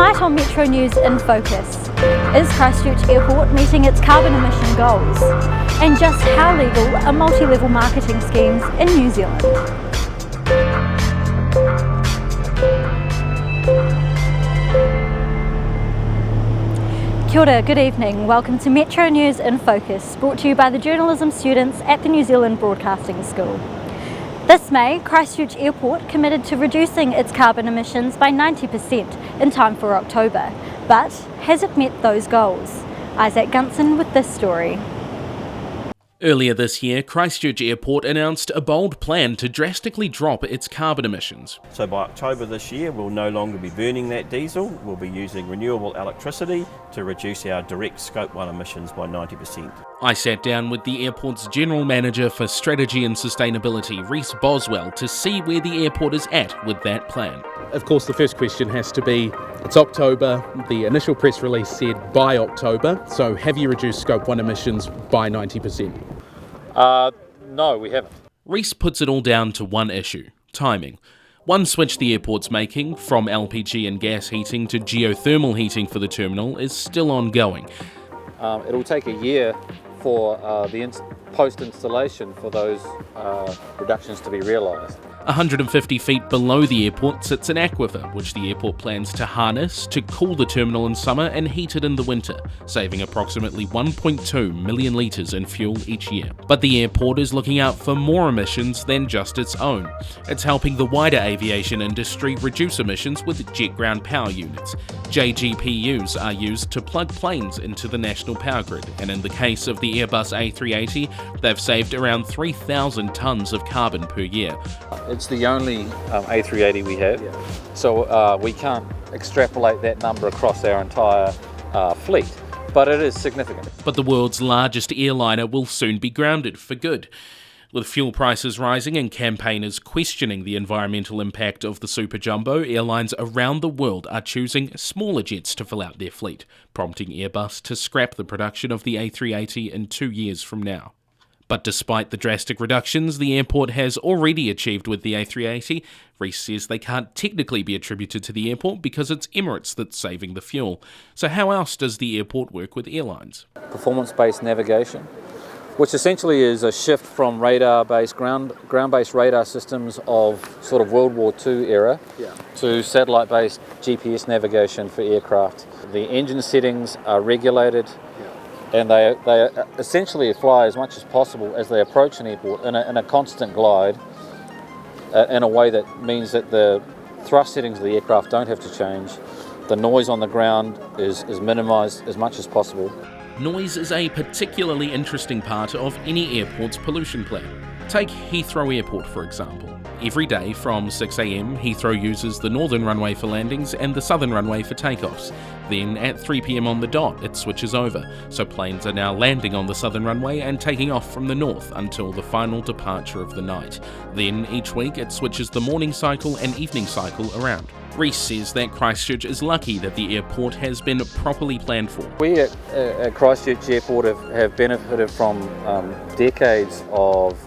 Tonight on Metro News in Focus, is Christchurch Airport meeting its carbon emission goals? And just how legal are multi-level marketing schemes in New Zealand? Kia ora, good evening. Welcome to Metro News in Focus, brought to you by the journalism students at the New Zealand Broadcasting School. This May, Christchurch Airport committed to reducing its carbon emissions by 90% in time for October. But has it met those goals? Gunson with this story. Earlier this year, Christchurch Airport announced a bold plan to drastically drop its carbon emissions. So by October this year, we'll no longer be burning that diesel. We'll be using renewable electricity to reduce our direct Scope 1 emissions by 90%. I sat down with the airport's General Manager for Strategy and Sustainability, Rhys Boswell, to see where the airport is at with that plan. Of course, the first question has to be, it's October, the initial press release said by October, so have you reduced Scope 1 emissions by 90%? No, we haven't. Rhys puts it all down to one issue: timing. One switch the airport's making, from LPG and gas heating to geothermal heating for the terminal, is still ongoing. It'll take a year for the post-installation for those reductions to be realised. 150 feet below the airport sits an aquifer, which the airport plans to harness to cool the terminal in summer and heat it in the winter, saving approximately 1.2 million litres in fuel each year. But the airport is looking out for more emissions than just its own. It's helping the wider aviation industry reduce emissions with jet ground power units. JGPUs are used to plug planes into the national power grid, and in the case of the Airbus A380, they've saved around 3,000 tonnes of carbon per year. It's the only A380 we have, so we can't extrapolate that number across our entire fleet, but it is significant. But the world's largest airliner will soon be grounded for good. With fuel prices rising and campaigners questioning the environmental impact of the super jumbo, airlines around the world are choosing smaller jets to fill out their fleet, prompting Airbus to scrap the production of the A380 in 2 years from now. But despite the drastic reductions the airport has already achieved with the A380, Rhys says they can't technically be attributed to the airport because it's Emirates that's saving the fuel. So how else does the airport work with airlines? Performance-based navigation, which essentially is a shift from radar-based, ground-based radar systems of sort of World War II era to satellite-based GPS navigation for aircraft. The engine settings are regulated, and they essentially fly as much as possible as they approach an airport in a constant glide, in a way that means that the thrust settings of the aircraft don't have to change. The noise on the ground is minimised as much as possible. Noise is a particularly interesting part of any airport's pollution plan. Take Heathrow Airport, for example. Every day from 6 a.m, Heathrow uses the northern runway for landings and the southern runway for takeoffs. Then at 3 p.m. on the dot, it switches over, so planes are now landing on the southern runway and taking off from the north until the final departure of the night. Then each week it switches the morning cycle and evening cycle around. Rhys says that Christchurch is lucky that the airport has been properly planned for. We at Christchurch Airport have benefited from decades of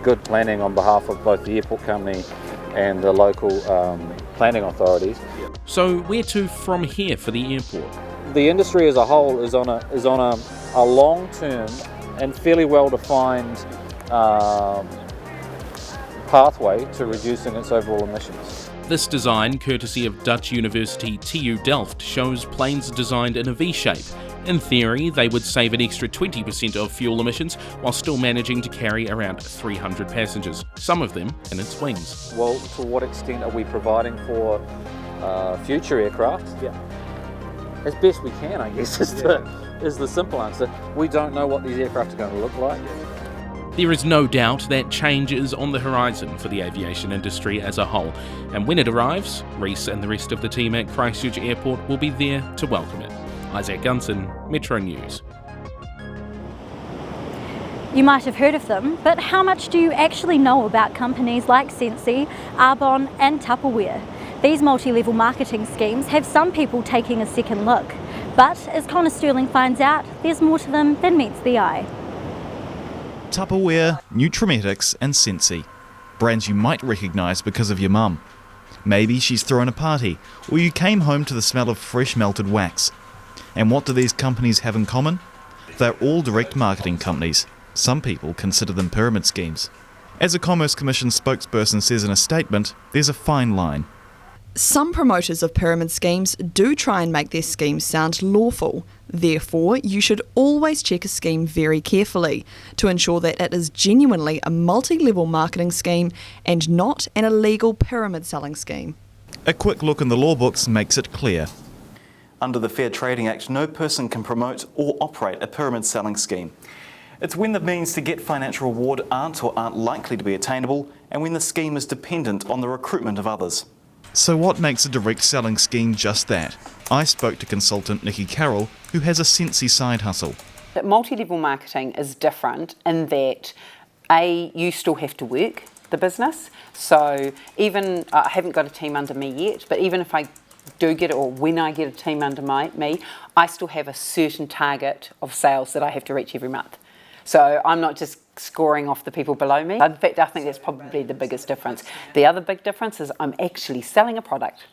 good planning on behalf of both the airport company and the local planning authorities. So where to from here for the airport? The industry as a whole is on a long-term and fairly well-defined pathway to reducing its overall emissions. This design, courtesy of Dutch University TU Delft, shows planes designed in a V-shape. In theory, they would save an extra 20% of fuel emissions while still managing to carry around 300 passengers, some of them in its wings. Well, to what extent are we providing for future aircraft? As best we can, I guess, is the simple answer. We don't know what these aircraft are going to look like. There is no doubt that change is on the horizon for the aviation industry as a whole, and when it arrives, Rhys and the rest of the team at Christchurch Airport will be there to welcome it. Gunson, Metro News. You might have heard of them, but how much do you actually know about companies like Sensi, Arbonne and Tupperware? These multi-level marketing schemes have some people taking a second look, but as Connor Stirling finds out, there's more to them than meets the eye. Tupperware, Nutrometics and Sensi, brands you might recognise because of your mum. Maybe she's thrown a party, or you came home to the smell of fresh melted wax. And what do these companies have in common? They're all direct marketing companies. Some people consider them pyramid schemes. As a Commerce Commission spokesperson says in a statement, there's a fine line. Some promoters of pyramid schemes do try and make their schemes sound lawful. Therefore, you should always check a scheme very carefully to ensure that it is genuinely a multi-level marketing scheme and not an illegal pyramid selling scheme. A quick look in the law books makes it clear. Under the Fair Trading Act, no person can promote or operate a pyramid selling scheme. It's when the means to get financial reward aren't or aren't likely to be attainable, and when the scheme is dependent on the recruitment of others. So what makes a direct selling scheme just that? I spoke to consultant Nikki Carroll, who has a Sensi side hustle. Multi-level marketing is different in that, you still have to work the business. So even, I haven't got a team under me yet, but even if I do get it, or when I get a team under me, I still have a certain target of sales that I have to reach every month. So I'm not just scoring off the people below me. In fact, I think that's probably the biggest difference. The other big difference is I'm actually selling a product.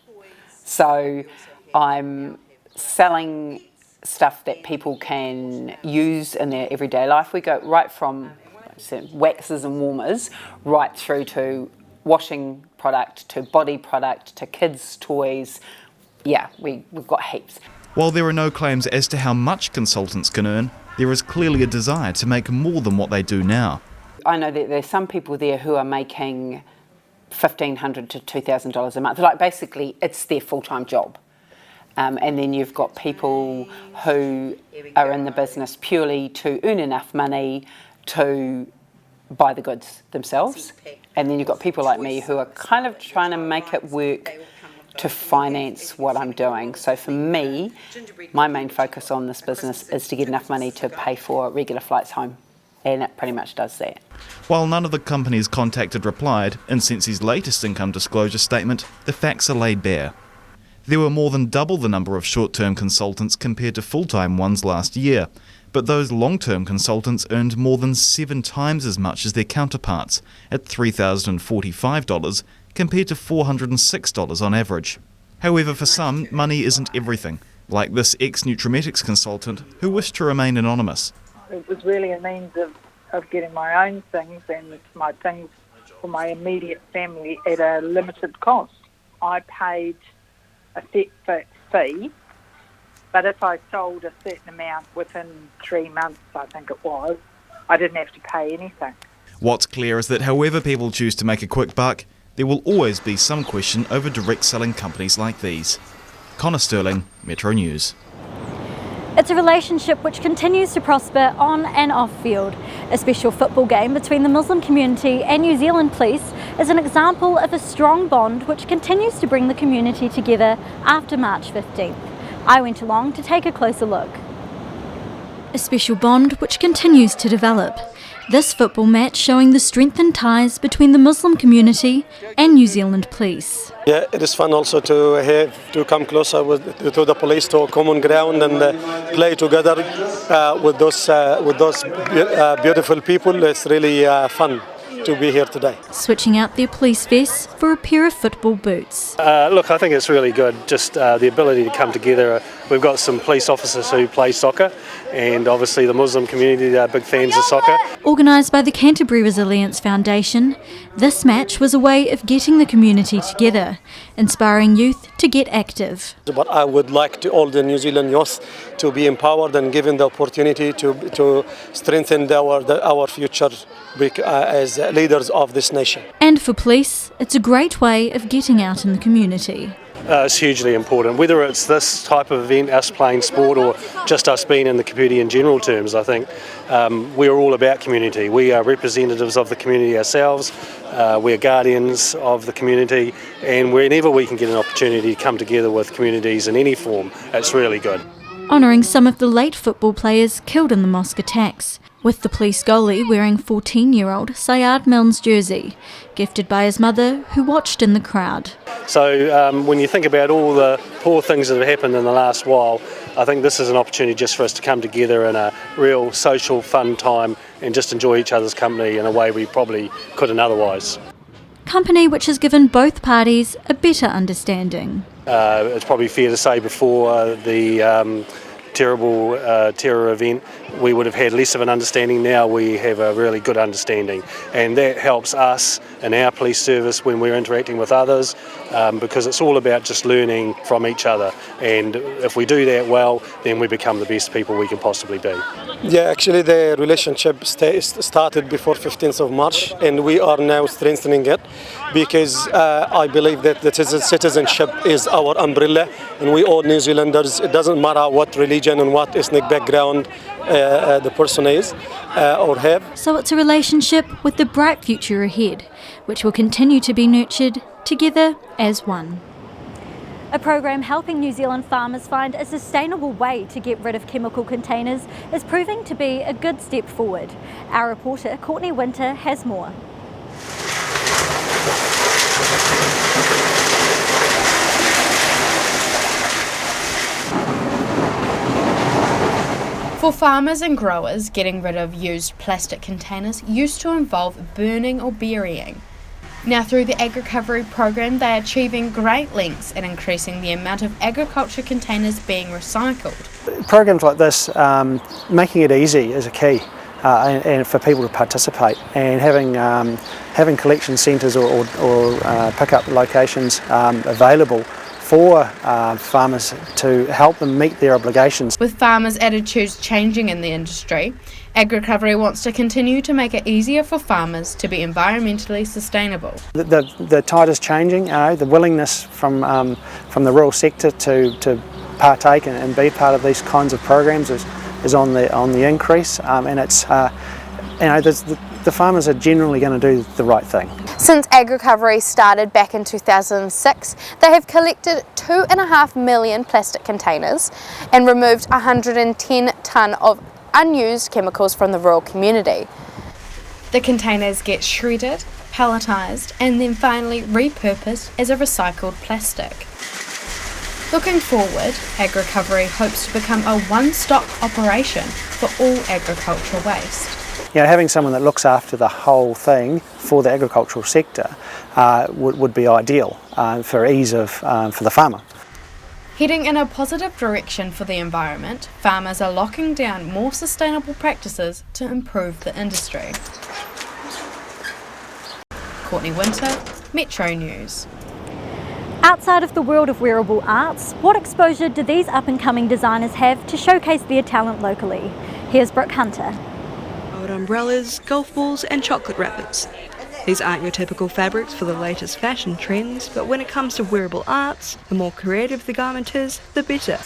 So I'm selling stuff that people can use in their everyday life. We go right from waxes and warmers right through to washing product, to body product, to kids' toys. Yeah, we've got heaps. While there are no claims as to how much consultants can earn, there is clearly a desire to make more than what they do now. I know that there's some people there who are making $1,500 to $2,000 a month. Like basically, it's their full-time job. And then you've got people who are in the business purely to earn enough money to buy the goods themselves. And then you've got people like me who are kind of trying to make it work to finance what I'm doing. So for me, my main focus on this business is to get enough money to pay for regular flights home. And it pretty much does that. While none of the companies contacted replied, in Sensi's latest income disclosure statement, the facts are laid bare. There were more than double the number of short-term consultants compared to full-time ones last year, but those long-term consultants earned more than 7 times as much as their counterparts, at $3,045 compared to $406 on average. However, for some, money isn't everything, like this ex-Nutrometics consultant who wished to remain anonymous. It was really a means of getting my own things and my things for my immediate family at a limited cost. I paid a set fee, but if I sold a certain amount within 3 months, I think it was, I didn't have to pay anything. What's clear is that however people choose to make a quick buck, there will always be some question over direct selling companies like these. Connor Stirling, Metro News. It's a relationship which continues to prosper on and off field. A special football game between the Muslim community and New Zealand Police is an example of a strong bond which continues to bring the community together after March 15th. I went along to take a closer look. A special bond which continues to develop. This football match showing the strengthened ties between the Muslim community and New Zealand Police. Yeah, it is fun also to come closer to the police, to a common ground, and play together with those beautiful people. It's really fun to be here today. Switching out their police vests for a pair of football boots. Look, I think it's really good, just the ability to come together. We've got some police officers who play soccer, and obviously the Muslim community are big fans of soccer. Organised by the Canterbury Resilience Foundation, this match was a way of getting the community together, inspiring youth to get active. But I would like to all the New Zealand youth to be empowered and given the opportunity to strengthen our future as leaders of this nation. And for police, it's a great way of getting out in the community. It's hugely important, whether it's this type of event, us playing sport, or just us being in the community in general terms. I think we're all about community. We are representatives of the community ourselves, we're guardians of the community, and whenever we can get an opportunity to come together with communities in any form, it's really good. Honouring some of the late football players killed in the mosque attacks, with the police goalie wearing 14-year-old Sayad Milne's jersey, gifted by his mother, who watched in the crowd. So when you think about all the poor things that have happened in the last while, I think this is an opportunity just for us to come together in a real social fun time and just enjoy each other's company in a way we probably couldn't otherwise. company which has given both parties a better understanding. It's probably fair to say before the terrible terror event, we would have had less of an understanding. Now we have a really good understanding, and that helps us in our police service when we're interacting with others, because it's all about just learning from each other, and if we do that well, then we become the best people we can possibly be. Yeah, actually the relationship started before 15th of March, and we are now strengthening it because I believe that the citizenship is our umbrella, and we all New Zealanders, it doesn't matter what religion and what ethnic background the person is or have. So it's a relationship with the bright future ahead, which will continue to be nurtured together as one. A program helping New Zealand farmers find a sustainable way to get rid of chemical containers is proving to be a good step forward. Our reporter Courtney Winter has more. For farmers and growers, getting rid of used plastic containers used to involve burning or burying. Now through the Agri-Recovery program, they are achieving great lengths in increasing the amount of agriculture containers being recycled. Programs like this, making it easy is a key, and for people to participate, and having collection centres or pick-up locations available for farmers to help them meet their obligations. With farmers' attitudes changing in the industry, Agri-Recovery wants to continue to make it easier for farmers to be environmentally sustainable. The tide is changing. The willingness from the rural sector to partake and be part of these kinds of programs is on the increase, and it's the farmers are generally going to do the right thing. Since Agri-Recovery started back in 2006, they have collected 2.5 million plastic containers and removed 110 tonne of unused chemicals from the rural community. The containers get shredded, pelletised and then finally repurposed as a recycled plastic. Looking forward, Agri-Recovery hopes to become a one-stop operation for all agricultural waste. You know, having someone that looks after the whole thing for the agricultural sector would be ideal for ease of for the farmer. Heading in a positive direction for the environment, farmers are locking down more sustainable practices to improve the industry. Courtney Winter, Metro News. Outside of the world of wearable arts, what exposure do these up-and-coming designers have to showcase their talent locally? Here's Brooke Hunter. Old umbrellas, golf balls and chocolate wrappers. These aren't your typical fabrics for the latest fashion trends, but when it comes to wearable arts, the more creative the garment is, the better.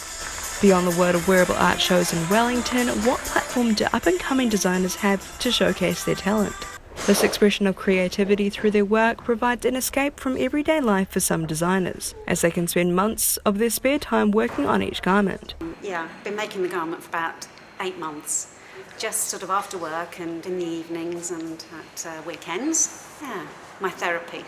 Beyond the world of wearable art shows in Wellington, what platform do up-and-coming designers have to showcase their talent? This expression of creativity through their work provides an escape from everyday life for some designers, as they can spend months of their spare time working on each garment. Yeah, been making the garment for about 8 months, just sort of after work and in the evenings and at weekends. Yeah, my therapy.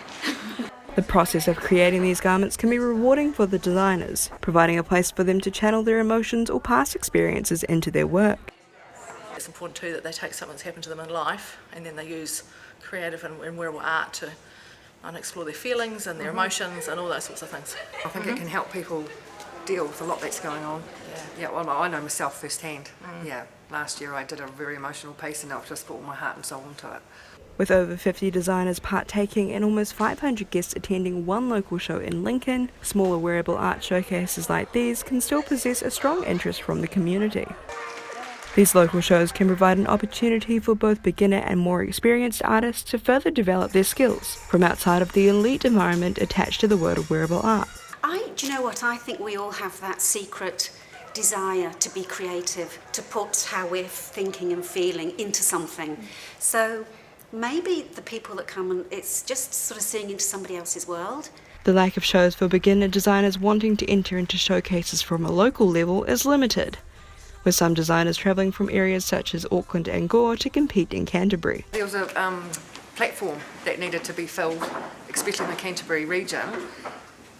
The process of creating these garments can be rewarding for the designers, providing a place for them to channel their emotions or past experiences into their work. It's important too that they take something that's happened to them in life and then they use creative and wearable art to explore their feelings and their emotions and all those sorts of things. I think it can help people deal with a lot that's going on. Yeah, well, I know myself firsthand. Yeah, last year I did a very emotional piece and I've just put all my heart and soul into it. With over 50 designers partaking and almost 500 guests attending one local show in Lincoln, smaller wearable art showcases like these can still possess a strong interest from the community. These local shows can provide an opportunity for both beginner and more experienced artists to further develop their skills from outside of the elite environment attached to the world of wearable art. Do you know what? I think we all have that secret desire to be creative, to put how we're thinking and feeling into something. So maybe the people that come, and it's just sort of seeing into somebody else's world. The lack of shows for beginner designers wanting to enter into showcases from a local level is limited, with some designers travelling from areas such as Auckland and Gore to compete in Canterbury. There was a platform that needed to be filled, especially in the Canterbury region,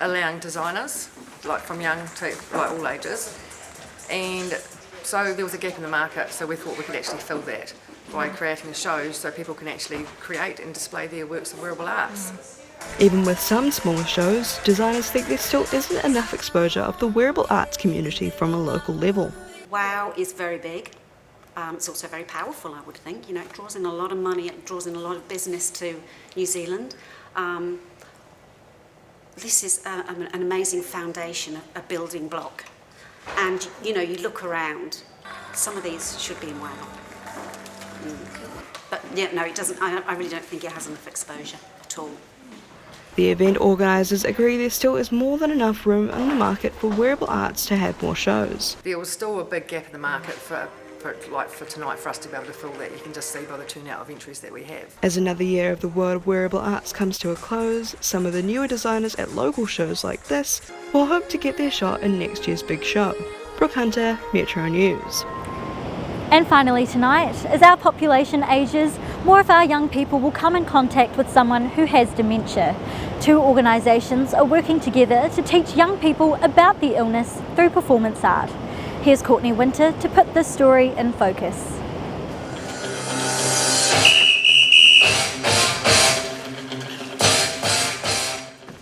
allowing designers, like from young to like all ages, and so there was a gap in the market, so we thought we could actually fill that by creating a show so people can actually create and display their works of wearable arts. Even with some smaller shows, designers think there still isn't enough exposure of the wearable arts community from a local level. WOW is very big. It's also very powerful, I would think. You know, it draws in a lot of money, it draws in a lot of business to New Zealand. This is an amazing foundation, a building block. And, you know, you look around, some of these should be in WOW. But, yeah, no, it doesn't. I really don't think it has enough exposure at all. The event organisers agree there still is more than enough room in the market for wearable arts to have more shows. There was still a big gap in the market for tonight for us to be able to fill that. You can just see by the turnout of entries that we have. As another year of the world of wearable arts comes to a close, some of the newer designers at local shows like this will hope to get their shot in next year's big show. Brooke Hunter, Metro News. And finally tonight, as our population ages, more of our young people will come in contact with someone who has dementia. Two organisations are working together to teach young people about the illness through performance art. Here's Courtney Winter to put this story in focus.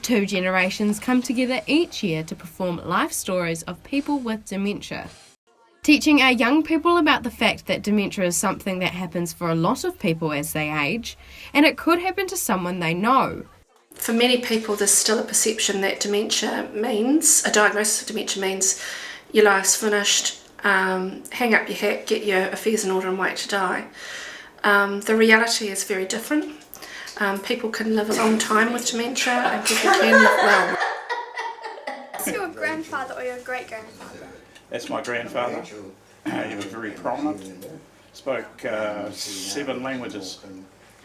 Two generations come together each year to perform life stories of people with dementia. Teaching our young people about the fact that dementia is something that happens for a lot of people as they age, and it could happen to someone they know. For many people, there's still a perception that dementia means, a diagnosis of dementia means your life's finished, hang up your hat, get your affairs in order and wait to die. The reality is very different. People can live a long time with dementia and people can live well. Is your grandfather or your great-grandfather? That's my grandfather. He was very prominent, spoke 7 languages.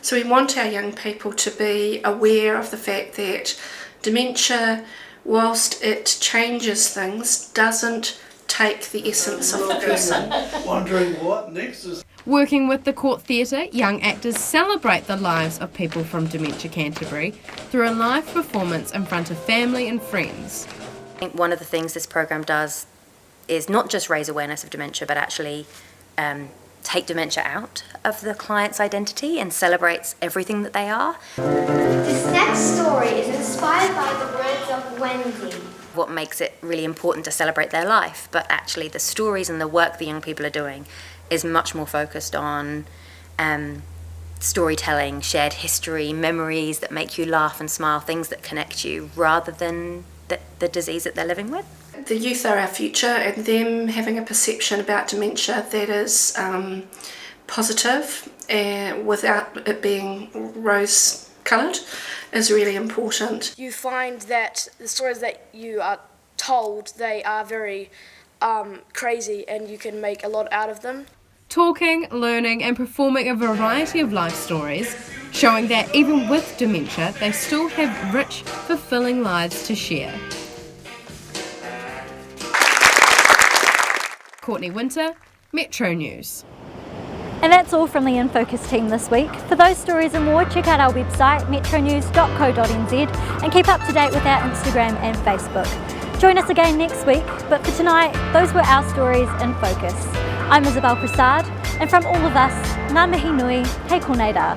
So we want our young people to be aware of the fact that dementia, whilst it changes things, doesn't take the essence of the person. Wondering what next is. Working with the Court Theatre, young actors celebrate the lives of people from Dementia Canterbury through a live performance in front of family and friends. I think one of the things this programme does is not just raise awareness of dementia, but actually take dementia out of the client's identity and celebrates everything that they are. This next story is inspired by the words of Wendy. What makes it really important to celebrate their life, but actually the stories and the work the young people are doing is much more focused on storytelling, shared history, memories that make you laugh and smile, things that connect you, rather than the disease that they're living with. The youth are our future, and them having a perception about dementia that is positive without it being rose-coloured is really important. You find that the stories that you are told, they are very crazy, and you can make a lot out of them. Talking, learning and performing a variety of life stories, showing that even with dementia, they still have rich, fulfilling lives to share. Courtney Winter, Metro News. And that's all from the In Focus team this week. For those stories and more, check out our website metronews.co.nz and keep up to date with our Instagram and Facebook. Join us again next week, but for tonight, those were our stories in focus. I'm Isobel Prasad, and from all of us, ngā mihi nui, hei konei rā.